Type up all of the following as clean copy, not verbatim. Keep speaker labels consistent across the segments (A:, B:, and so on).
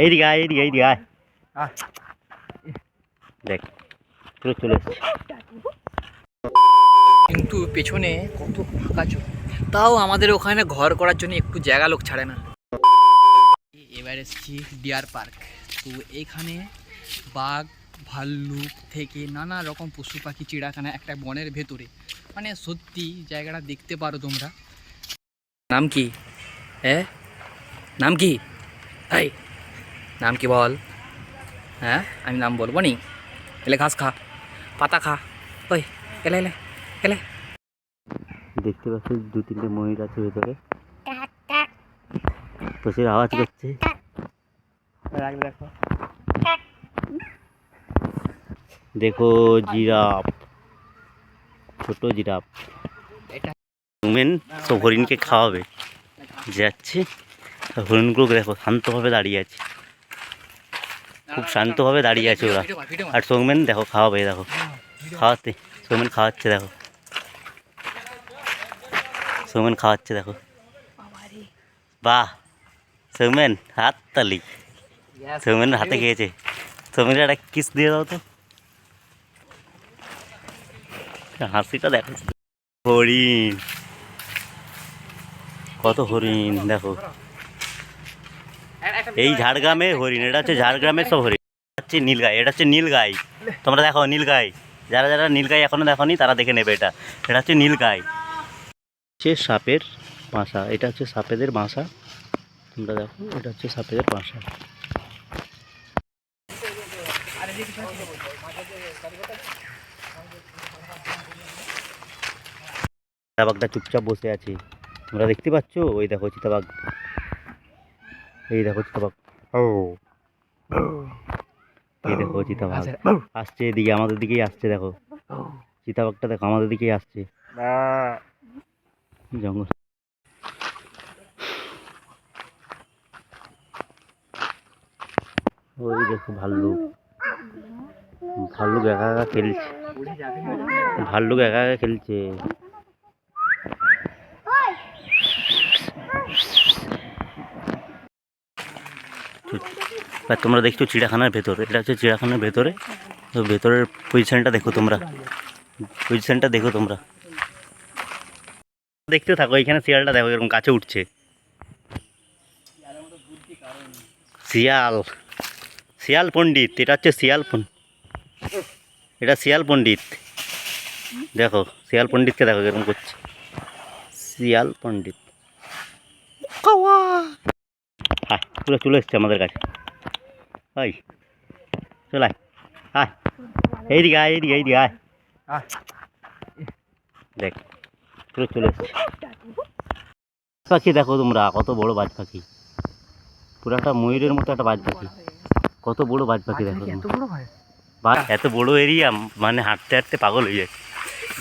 A: এইদিকে আয়, এইদিকে এইদিকে আয়। দেখ পুরো চলে এসছে,
B: কিন্তু পেছনে কত ফাঁকা জমি, তাও আমাদের ওখানে ঘর করার জন্য একটু জায়গা লোক ছাড়ে না। এবার এসেছি ডিয়ার পার্ক। তো এইখানে বাঘ ভাল্লুক থেকে নানা রকম পশু পাখি চিড়িয়াখানা একটা বনের ভেতরে, মানে সত্যি জায়গাটা দেখতে পারো তোমরা। নাম কি? হ্যাঁ নাম কি? এই নাম কি বল? হ্যাঁ আমি নাম বলবো নি? এলে ঘাস খা, পাতা খা, ওই এলে এলে এলে।
A: দেখতে পাচ্ছি দু তিনটে ময়ূর আছে ভেতরে, প্রচুর আওয়াজ করছে। দেখো জিরাফ, ছোট জিরাফ। মেন সব হরিণকে খাওয়াবে যাচ্ছে, হরিণগুলো দেখো শান্তভাবে দাঁড়িয়ে আছে, খুব শান্তভাবে দাঁড়িয়ে আছে ওরা। আর সৌমেন দেখো খাওয়াবে, দেখো খাওয়াতে, সৌমেন খাওয়াচ্ছে, দেখো সৌমেন খাওয়াচ্ছে, দেখো বাহ সৌমেন হাত তালি, সৌমেনের হাতে খেয়েছে। সৌমেনের একটা কিস দিয়ে দাও তো, হাসিটা দেখো। হরিণ, কত হরিণ দেখো, এই ঝাড়গ্রামে হরিণ, এটা হচ্ছে ঝাড়গ্রামের সব হরিণ। হচ্ছে নীলগাই, এটা হচ্ছে নীলগাই, তোমরা দেখো নীলগাই, যারা যারা নীলগাই এখনো দেখোনি তারা দেখে নেবে। এটা এটা হচ্ছে নীলগাই, হচ্ছে সাপের বাসা, এটা হচ্ছে সাপেদের বাসা, তোমরা দেখো এটা হচ্ছে সাপেদের বাসা। চিতাবাঘটা চুপচাপ বসে আছে, তোমরা দেখতে পাচ্ছ? ওই দেখো চিতাবাঘ, এই দেখো চিতাবাঘ, ও এই দেখো চিতাবাঘ আসছে এদিকে, আমাদের দিকেই আসছে। দেখো চিতাবাঘটা দেখো আমাদের দিকেই আসছে। জঙ্গল, ওই দেখো ভাল্লুক, ভাল্লুক একা একা খেলছে, ভাল্লুক একা একা খেলছে। তোমরা দেখছো চিড়িয়াখানার ভেতরে, এটা হচ্ছে চিড়িয়াখানার ভেতরে, তো ভেতরের পজিশনটা দেখো তোমরা, পজিশনটা দেখো তোমরা, দেখতে থাকো। এখানে শিয়ালটা দেখো এরকম কাছে উঠছে, শিয়াল, শিয়াল পণ্ডিত, এটা হচ্ছে শিয়াল, এটা শিয়াল পণ্ডিত, দেখো শিয়াল পণ্ডিতকে দেখো এরকম করছে, শিয়াল পণ্ডিত। হ্যাঁ পুরো চলে এসছে আমাদের কাছে, ওই চলে আয়, এইদিকে আয়, এইদিকে এইদিকে আয়, দেখ পুরো চলে এসছে। পাখি দেখো তোমরা, কত বড় বাজ পাখি, পুরো একটা ময়ূরের মতো একটা বাজ পাখি, কত বড় বাজ পাখি দেখো। এত বড় এরিয়া, মানে হাঁটতে হাঁটতে পাগল হয়ে যায়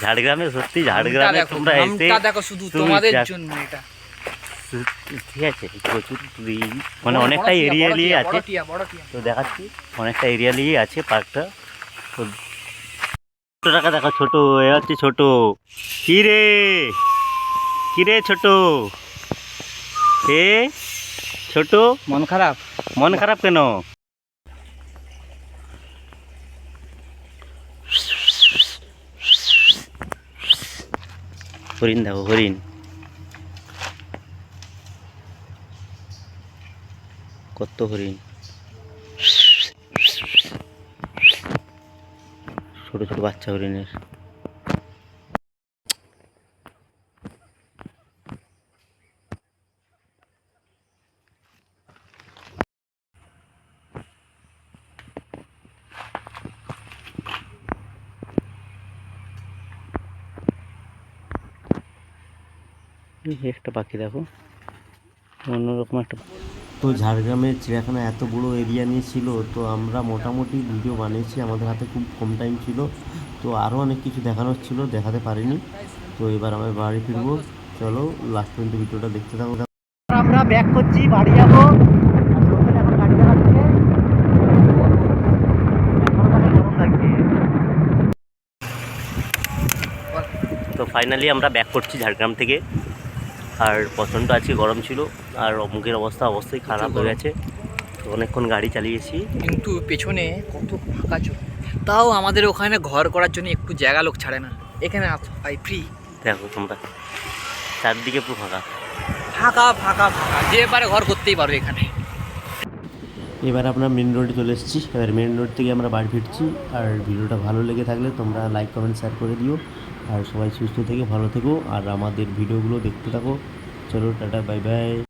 A: ঝাড়গ্রামে। সত্যি ঝাড়গ্রামে তোমরা এসে
B: দেখো শুধু তোমাদের জন্য এটা,
A: ঠিক আছে, প্রচুর মানে অনেকটা এরিয়া নিয়ে আছে, তো দেখাচ্ছি অনেকটা এরিয়া নিয়ে আছে পার্কটা। তো ছোটো টাকা দেখো, ছোটো এ হচ্ছে ছোট, কিরে কিরে ছোট, এ ছোট
B: মন খারাপ,
A: মন খারাপ কেন? হরিণ দেখো, হরিণ কত হরিণ, ছোট ছোট বাচ্চা হরিণের। একটা পাখি দেখো, অন্যরকম একটা। তো ঝাড়গ্রামের চিড়িয়াখানা এত বড় এরিয়া নিয়ে ছিল, তো আমরা মোটামুটি ভিডিও বানিয়েছি, আমাদের হাতে খুব কম টাইম ছিল, তো আরও অনেক কিছু দেখানোর ছিল, দেখাতে পারিনি। তো এবার আমরা বাড়ি ফিরবো, চলো লাস্ট পর্যন্ত ভিডিওটা দেখতে থাকো। আমরা ব্যাক করছি, বাড়ি যাবো, এখন গাড়ি চালাচ্ছে, তো ফাইনালি আমরা ব্যাক করছি ঝাড়গ্রাম থেকে। আর প্রচণ্ড আজকে গরম ছিল, আর মুখের অবস্থা অবশ্যই খারাপ হয়ে গেছে, তো অনেকক্ষণ গাড়ি চালিয়েছি।
B: কিন্তু পেছনে কত ফাঁকা জমি, তাও আমাদের ওখানে ঘর করার জন্য একটু জায়গা লোক ছাড়ে না। এখানে আসো ভাই, ফ্রি।
A: দেখো তোমরা চারদিকে পুরো ফাঁকা।
B: ফাঁকা ফাঁকা ফাঁকা, যে পারে ঘর করতেই পারো এখানে।
A: এবার আমরা মেন রোডে চলে এসেছি। এবার মেন রোড থেকে আমরা বাড়ি ফিরছি। আর ভিডিওটা ভালো লেগে থাকলে তোমরা লাইক কমেন্ট শেয়ার করে দিও। আর সবাই সুস্থ থেকে ভালো থেকো আর আমাদের ভিডিওগুলো দেখতে থাকো। চলো টাটা, বাই বাই।